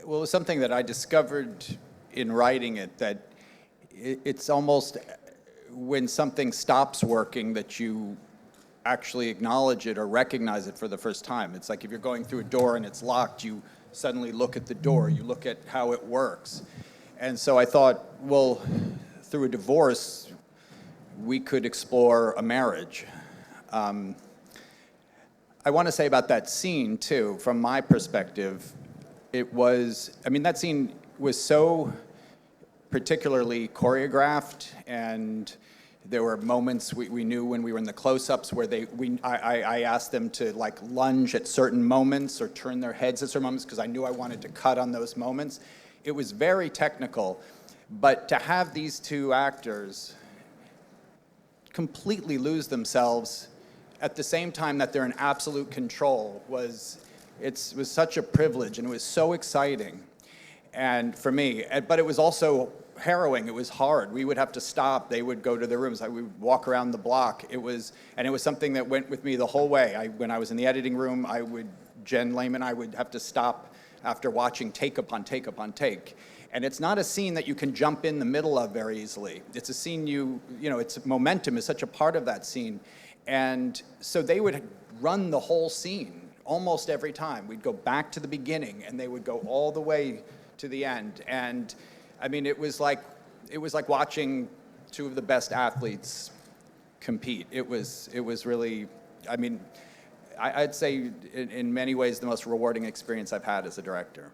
Well, it was something that I discovered in writing it, that it's almost when something stops working that you actually acknowledge it or recognize it for the first time. It's like if you're going through a door and it's locked, you suddenly look at the door, you look at how it works. And so I thought, well, through a divorce, we could explore a marriage. I want to say about that scene, too, from my perspective, that scene was so particularly choreographed, and there were moments we knew when we were in the close-ups where I asked them to like lunge at certain moments or turn their heads at certain moments because I knew I wanted to cut on those moments. It was very technical, but to have these two actors completely lose themselves at the same time that they're in absolute control was such a privilege, and it was so exciting. And for me, but it was also harrowing. It was hard. We would have to stop. They would go to their rooms. We would walk around the block. It was something that went with me the whole way. When I was in the editing room, Jen Lehman, I would have to stop after watching take upon take upon take. And it's not a scene that you can jump in the middle of very easily. It's a scene its momentum is such a part of that scene. And so they would run the whole scene almost every time. We'd go back to the beginning, and they would go all the way to the end. And I mean, it was like watching two of the best athletes compete. It was really, I'd say in many ways the most rewarding experience I've had as a director.